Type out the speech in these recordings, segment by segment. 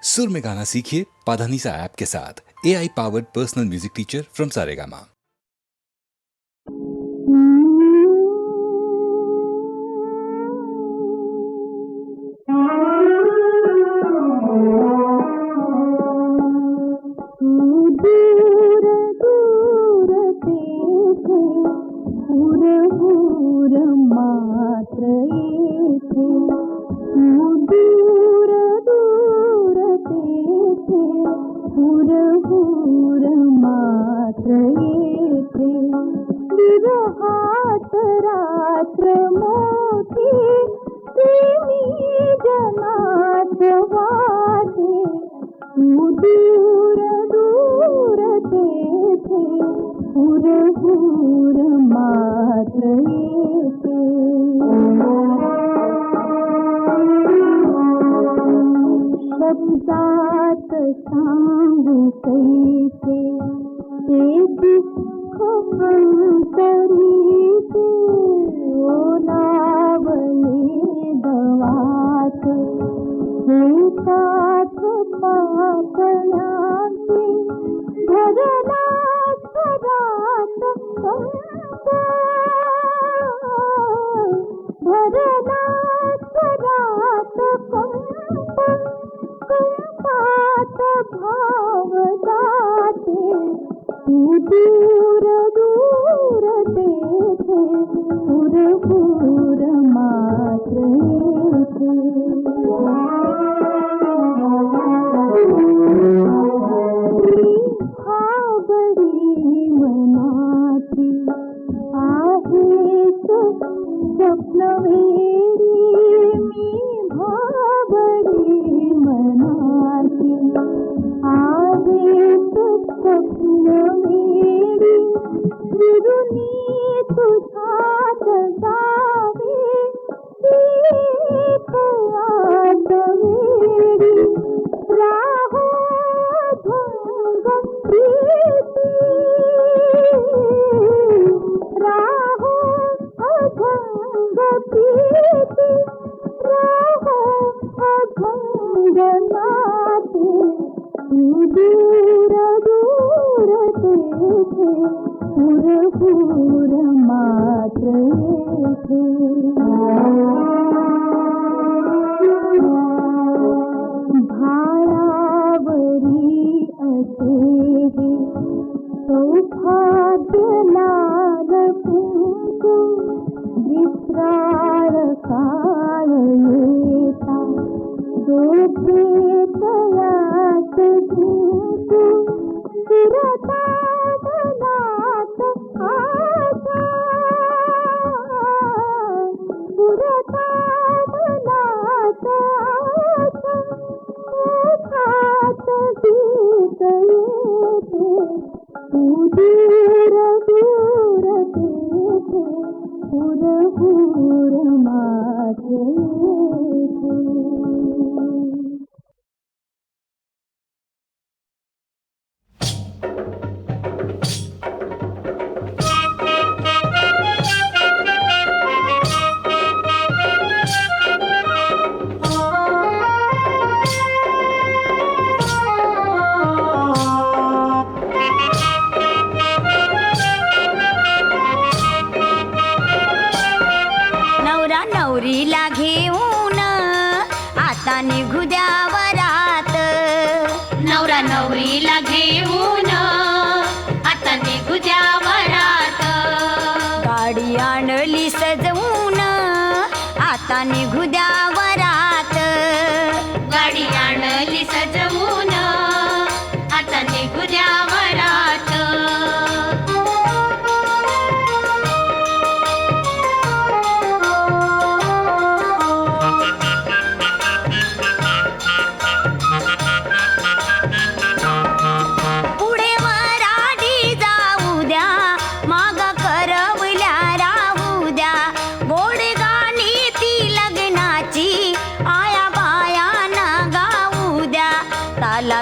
सुर में गाना सीखिए पाधानीसा ऐप के साथ। AI powered personal music teacher from Saregama.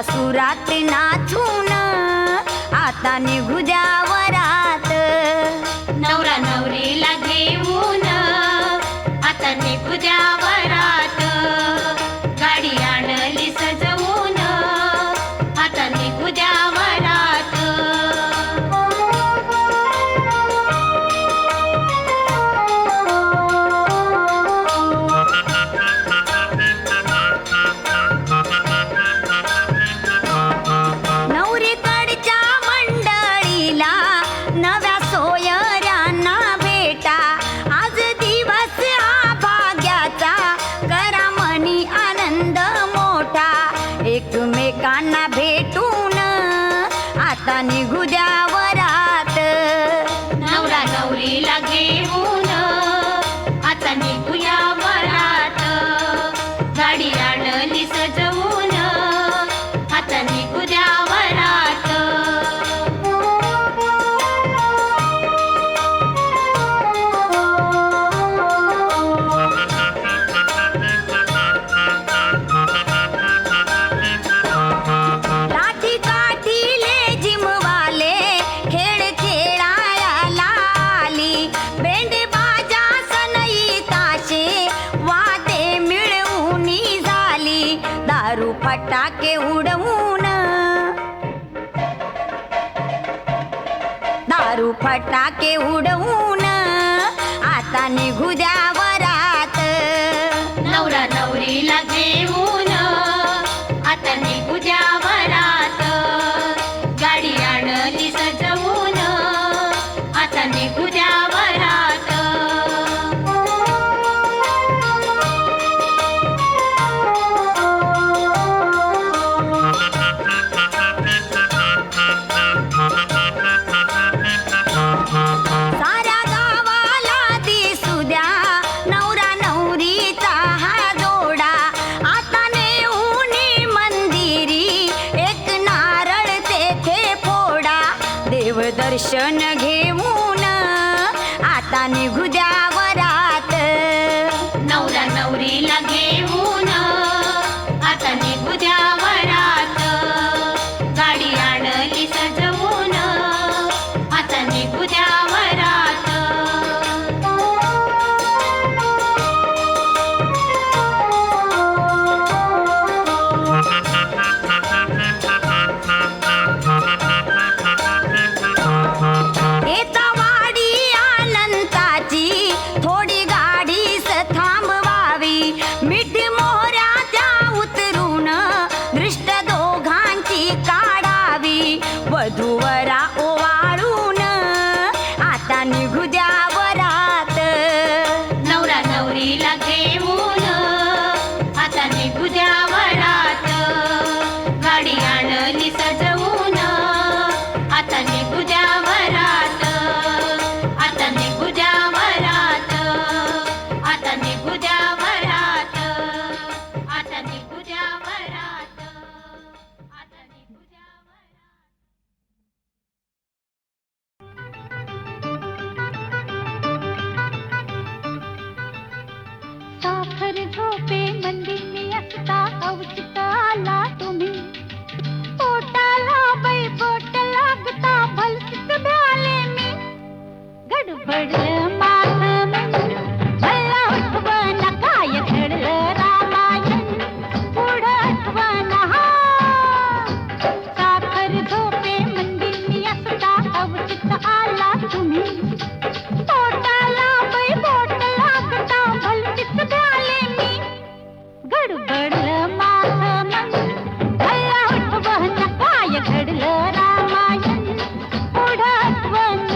सुरात नाचून आता निघू द्या वरात, नवरा नवरीला घेऊन आता निघू द्या वरात, गाडी आणली सजवून दारू फटाके उडवून, दारू फटाके उडवून आता निघू द्या वरात. नवरा नवरीला घेऊन आता निघू द्या वरात. गाडी आणली सजवून आता निघू द्या वरात. साऱ्या गावाला दिसू द्या नवरा नवरीचा हा जोडा. आता नेऊनी मंदिरी एक नारळ तेथे फोडा. देवदर्शन घेऊन आता निघू द्या वरात. नवरा नवरीला घेऊन आता निघू द्या वरात. गाडी आणली सजवून आता निघू द्या वरात. येता वाडी अनंताची थोडी गाडीस थांबवावी. मीठ मोहऱ्याच्या उतरून दृष्ट दोघांची काढावी. वधूवरा ओवाळून आता निघू द्या वरात. नवरा नवरीला घेऊन आता निघू द्या वरात. गाडी आणली सजवून आता निघू द्या वरात. आता निघू द्या वरात. आता निघू द्या वरात. आता निघू द्या वरात. आता निघू द्या वरात. साखर झोपे मंदिनी असता अवचित आला तुम्ही. पोटाला बाई बोट लागता भलतीच भ्याले मी. गडबडलं माझं मन मला आठवण काय घडलं रामायण पुढं आठवण. साखर झोपे मंदिनी असता अवचित आला तुम्ही. पोटाला बाई बोट लागता भलतीच भ्याले मी. गडबडलं माझं मन मला आठवण काय घडलं रामायण पुढं आठवण.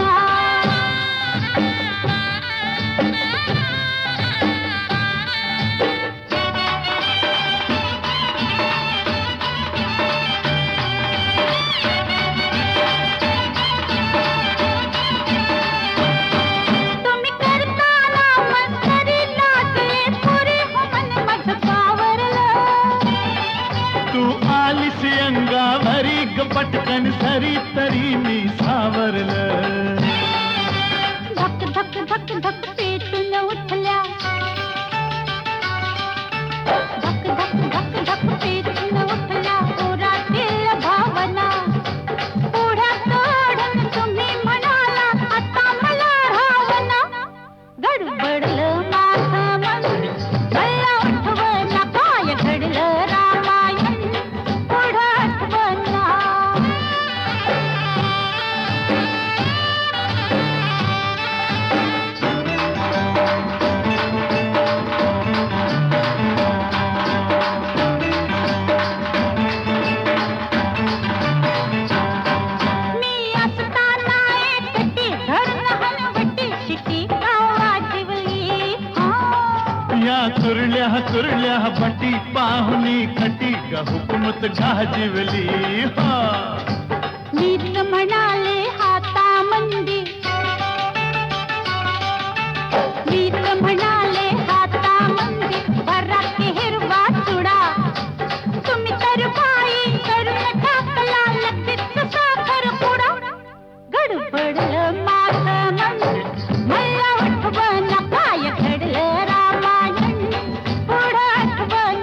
तुम्ही करताना मंतरी लागले पुरे हो मन माझं पावरलं. तू आलीस अंगावरी ग पटकन सरी तरी मी सावरलं. धक धक धक धक पेटून उठल्या. धक धक धक धक पेटून उठल्या पोरातील भावना. पुढ्यात ओढून तुम्ही म्हणाला आता मला रावना. गडबडलं माझं मन मला आठवण काय घडलं रामायण पुढं आठवण. मी असताना एकटी धरण हलवटी शिटी गावाजिवली. या कुरल्या बटी पाहुणी खटी ग हुकूमत गाजिवली. मीच म्हणाले हाता मंदी. मीच म्हणाले हाता मंदी भरात हिरवा चुडा. तुम्ही तर बाई करून टाकला लगेच साखर पुडा. गडबडलं माझं मन मला आठवण काय घडलं रामायण पुढं आठवण.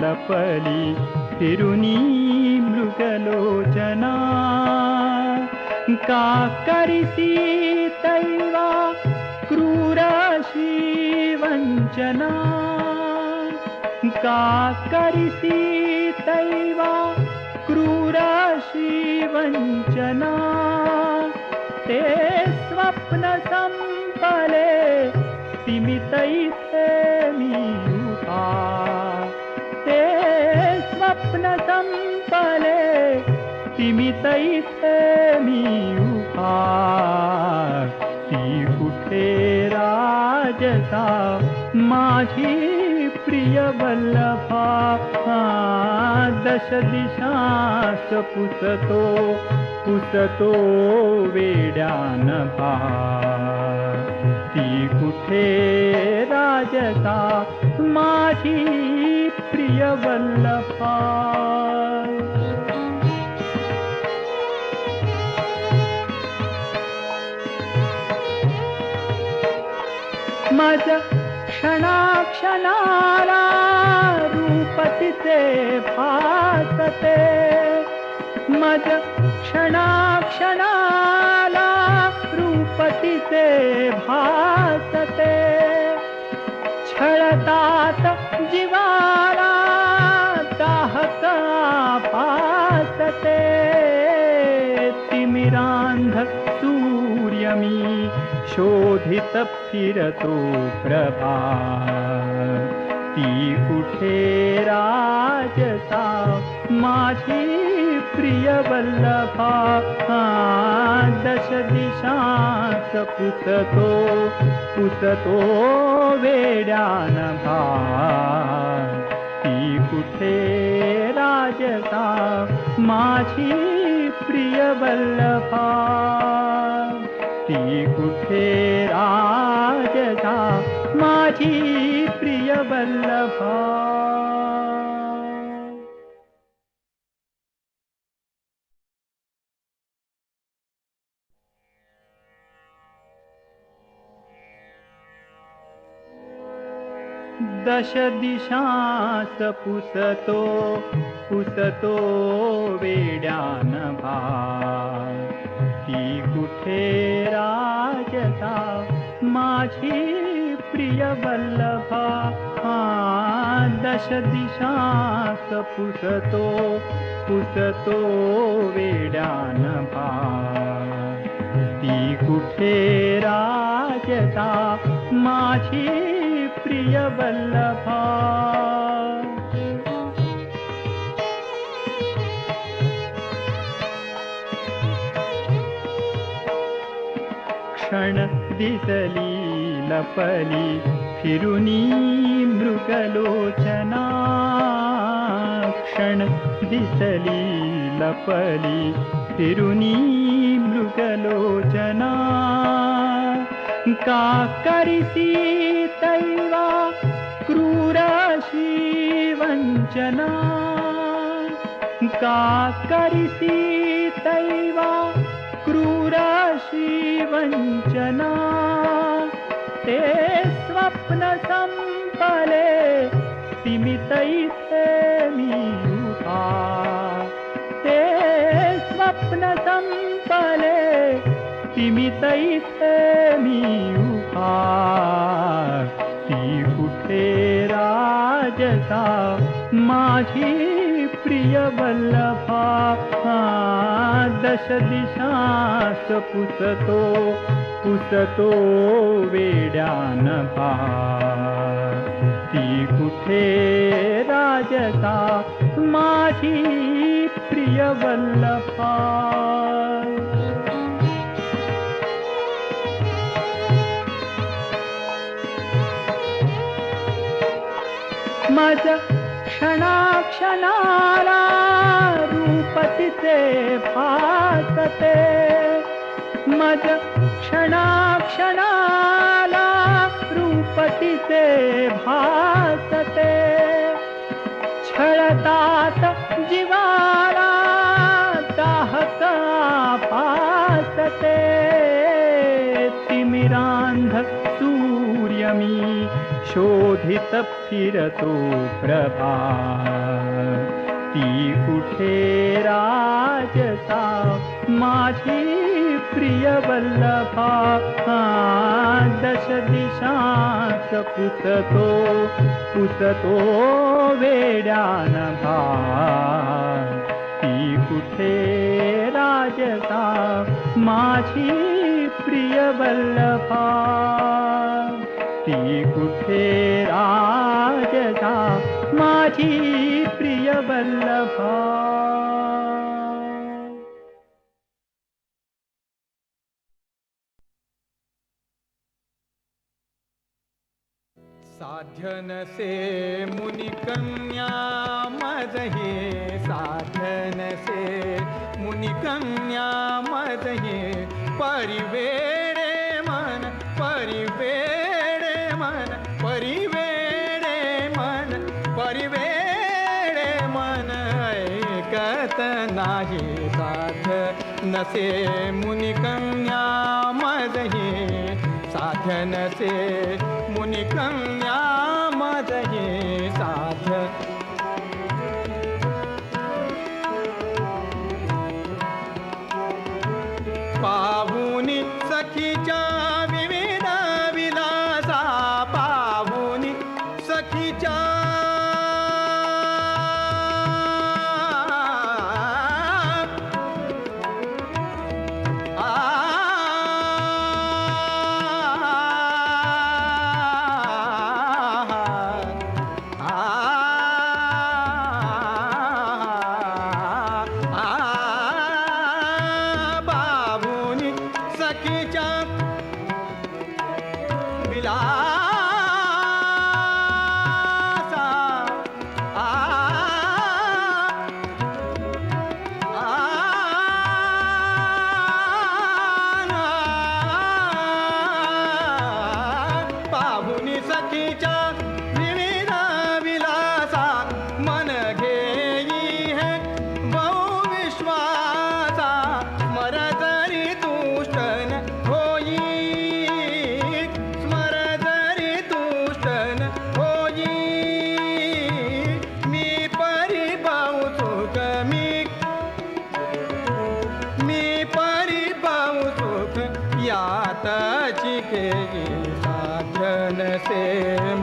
लपली फिरुनी मृगलोचना का करिसी तैवा क्रूरशी वंचना का करिसी तैवा क्रूरशी वंचना ते स्वप्न संपले तिमितैथे मी उठा ते स्वप्न संपले तिमितैथे मी उठा ती कुठे राजसा माझी प्रिय वल्लभा दश दिशास पुसतो वेड्यान भा ती कुठे राजसा माझी प्रिय वल्लभा माझ्या क्षणाक्षणाला रूप तिचे भासते माझ्या क्षणाक्षणाला रूप तिचे भासते छळतात जीवाला दाहक भासते तिमिरांध सूर्य मी शोधित फिरतो प्रभा ती कुठे राजसा माझी प्रिय वल्लभा दश दिशास पुसतो वेड्यान भा ती कुठे राजसा माझी प्रिय वल्लभा ती कुठे राजसा माझी प्रिय वल्लभा दश दिशास पुसतो वेड्यान भा ती कुठे राजसा माझी प्रिय वल्लभा दश दिशास पुसतो वेड्यान भा ती कुठे राजसा माझी प्रिय वल्लभा क्षण दिसली लपली फिरुनी मृगलोचना क्षण दिसली लपली फिरुनी मृगलोचना का करिसी तैवा क्रूरशी वंचना का करिसी तैवा क्रूरशी वंचना ते स्वप्न संपले तिमितैथे मी उठा ते स्वप्न संपले तिमितैथे मी उठा ती कुठे राजसा माझी प्रिय वल्लभा दश दिशास पुसतो वेड्यान भा ती कुठे राजसा माझी प्रिय वल्लभा माझ्या क्षणाक्षणाला रूप तिचे भासते माझ्या क्षणाक्षणाला रूप तिचे भासते छळतात जीवाला दाहक भासते तिमिरांध अंध सूर्य मी शोधित फिरतो प्रभा ती कुठे राजता माझी प्रिय वल्लभा दश दिशांत पुसतो वेड्यान भार ती कुठे राजता माझी प्रिय वल्लभा ती कुठे राजता माझी प्रिय वल्लभा. साध्य नसे मुनिकन्या मजहे साध्य नसे मुनिकन्या मजहे परिवेडे मन परिवेडे मन परिवेडे मन परिवेडे मन ऐकत नाही साध्य नसे मुनिकन्या मजहे साध्य नसे मुनिकन्या मजहे साध्य पाहुनी सखीच्या विविध विलासा पाहुनी सखीच्या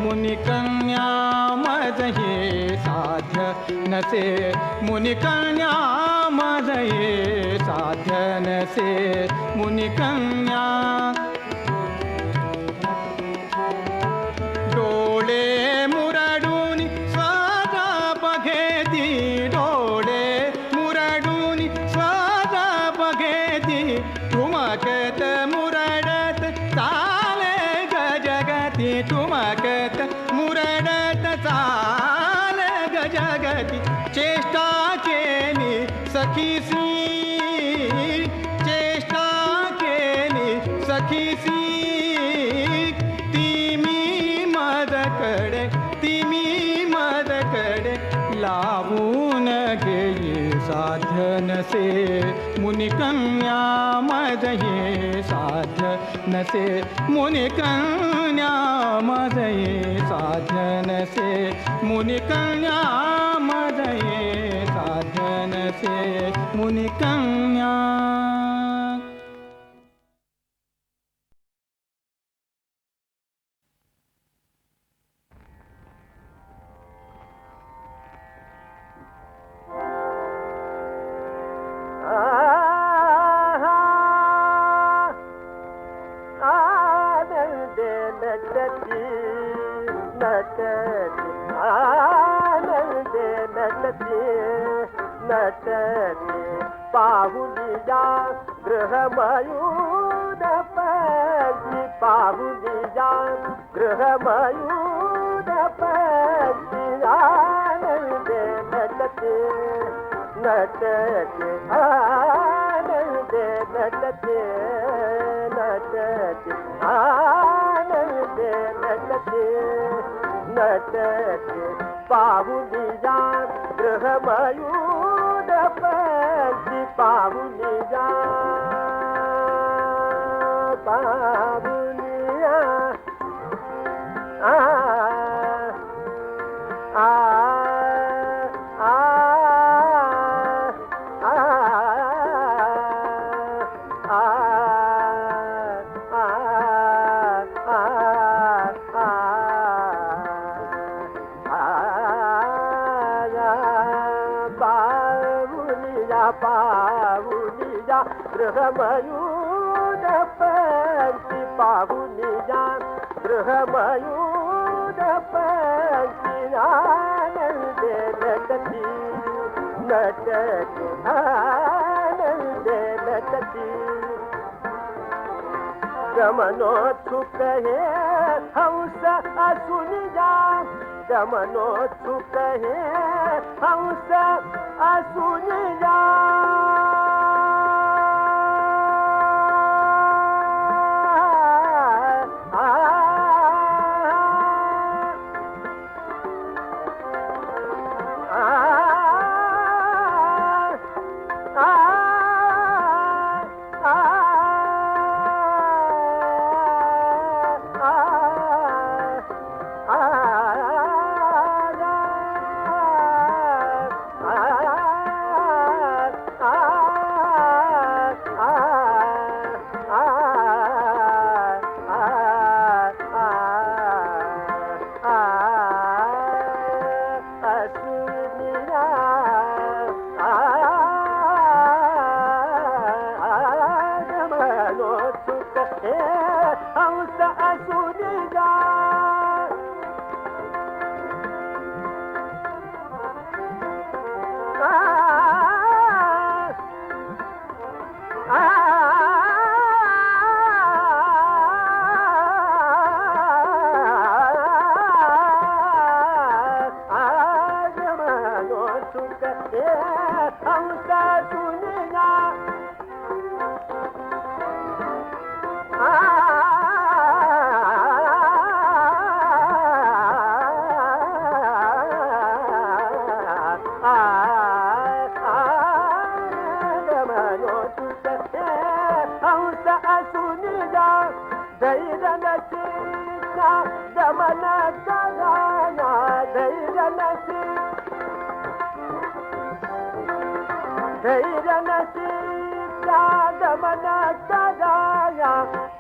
मुनिकन्या मजहे साध्य नसे मुनिकन्या मजहे साध्य नसे मुनिकन्या डोळे मुरडून स्वादा बघेती डोळे मुरडून स्वादा बघेती ठुमकत मुरडत चाले गजगती ठुमकत मुरडत चाल गजगती चेष्टा केली सखीसी चेष्टा केली सखीसी तिमी मदकडे लावून घेई साध्य नसे मुनिकन्या मजहे साध्य नसे मुनिकन्या मजहे साध्य नसे मुनिकन्या मजहे साध्य नसे मुनिकन्या. पाहुलिया गृहमयूर पक्षी पाहुलिया गृहमयूर पक्षी आनंदे नटते नटते आनंदे नटते नटते आनंदे नटते नटते पाहुलिया गृहमयूर पक्षी पाहुलिया पाहुलिया पाहुनी जा गृहमयूर पंक्ती पाहुनी जा गृहमयूर पंक्ती आनंदे नटती नटते आनंदे नटती गमनोत्सुक हे हंस असून जा गमनोत्सुक हे हंस असून जा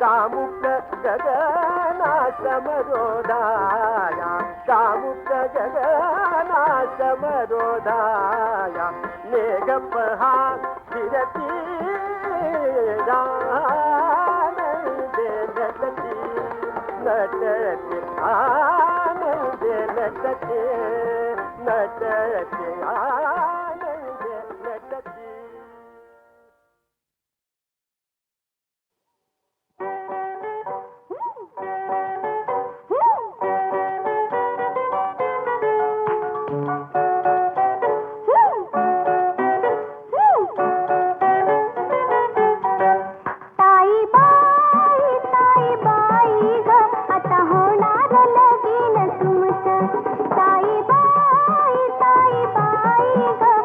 कामुक गगना समरोधाया कामुक गगना समरोधाया मेघ पहा फिरती आनंदे नटती नटते आनंदे नटते नटते आनंदे नटती ताई बाई ग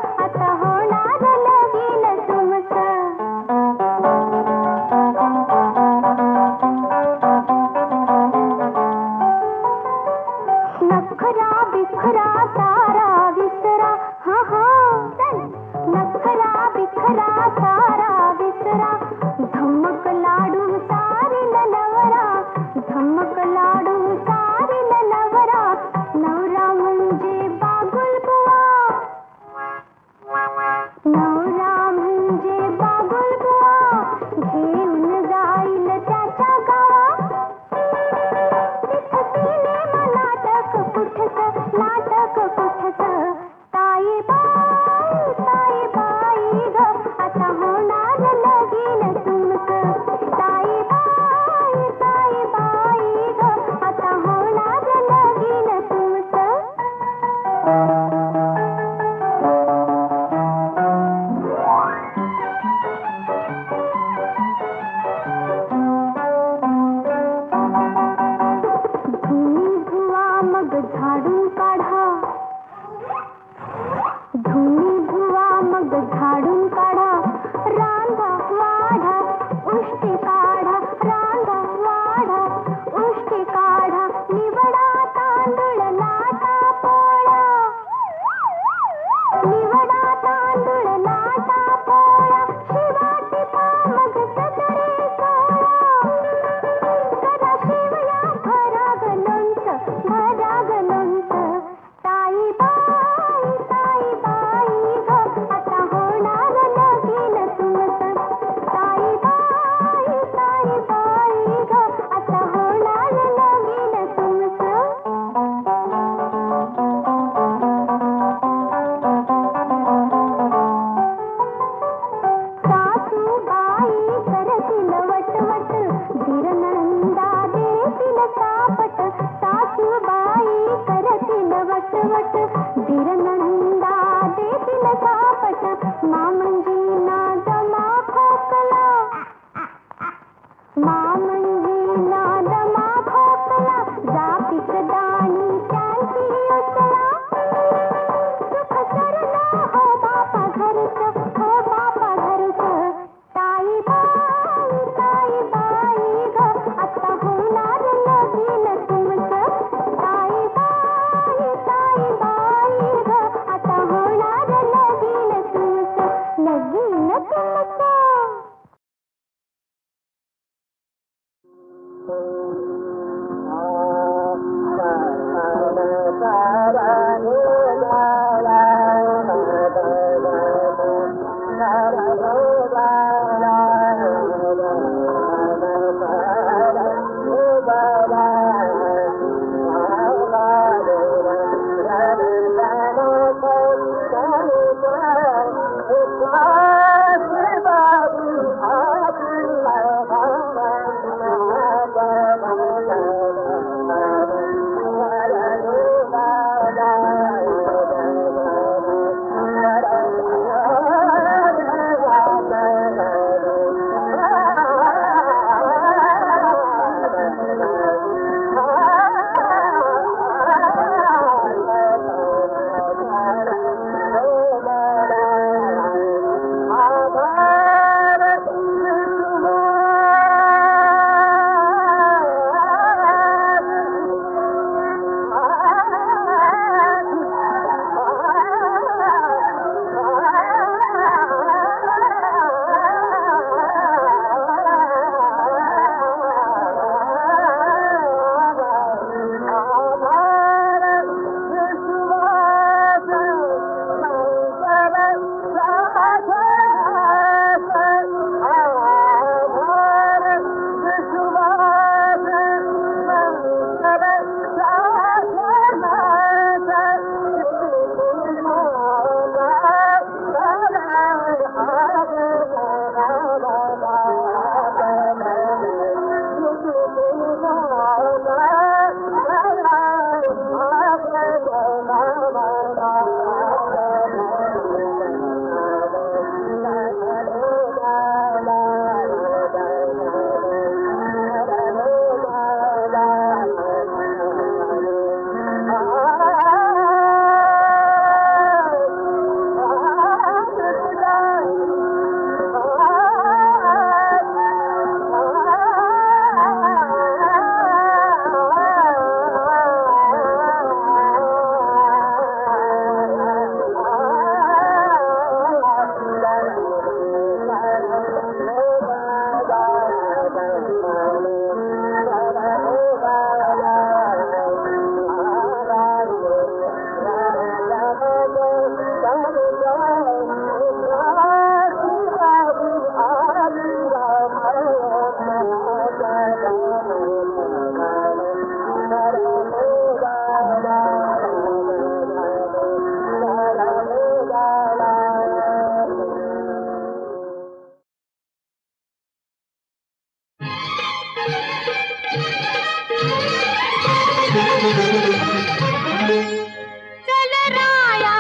चल राया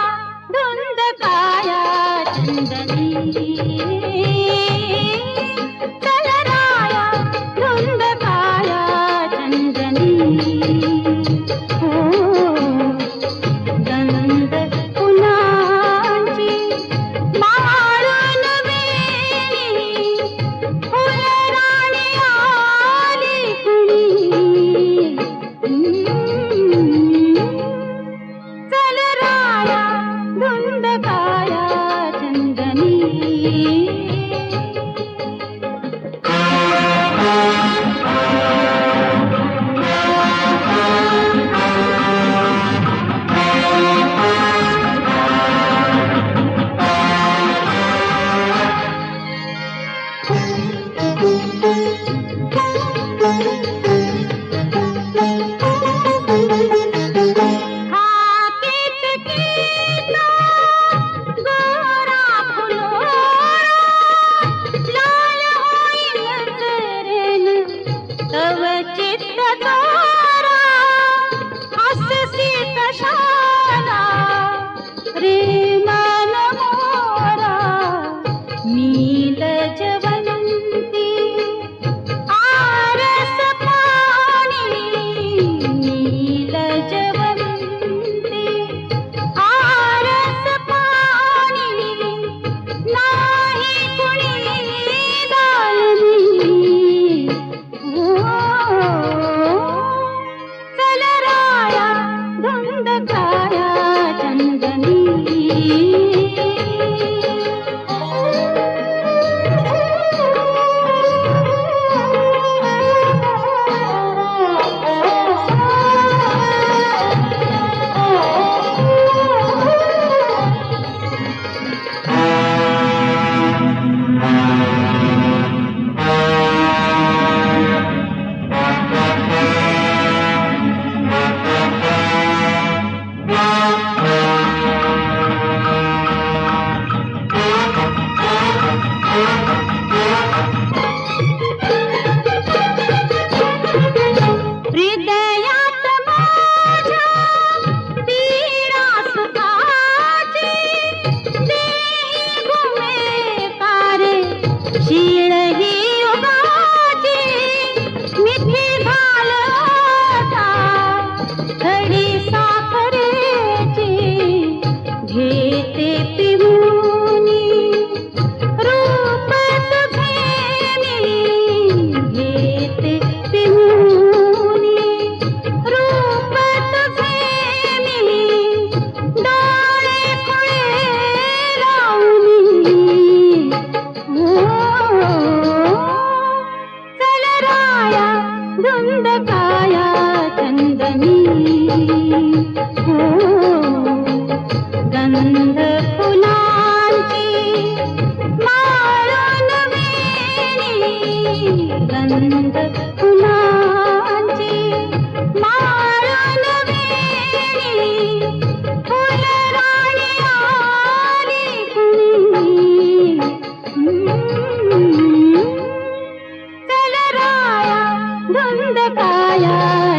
धुंद काया चंदनी, चल राया धुंद काया चंदनी, हो गंध फुलांची माळण वेणी, फुलराणी आली कुणी, चल राया धुंद काया चंदनी. हाकेत केला गोरा फुलोरा, लाल होईल नजरेन तव चित्त तारा, हससी तशाला रे मन मोरा, मी लजवंती धुंद काया चंदनी हो गंध फुलांची माळण वेणी गंध फुलांची माळण वेणी फुलराणी आली कुणी चल राया धुंद काया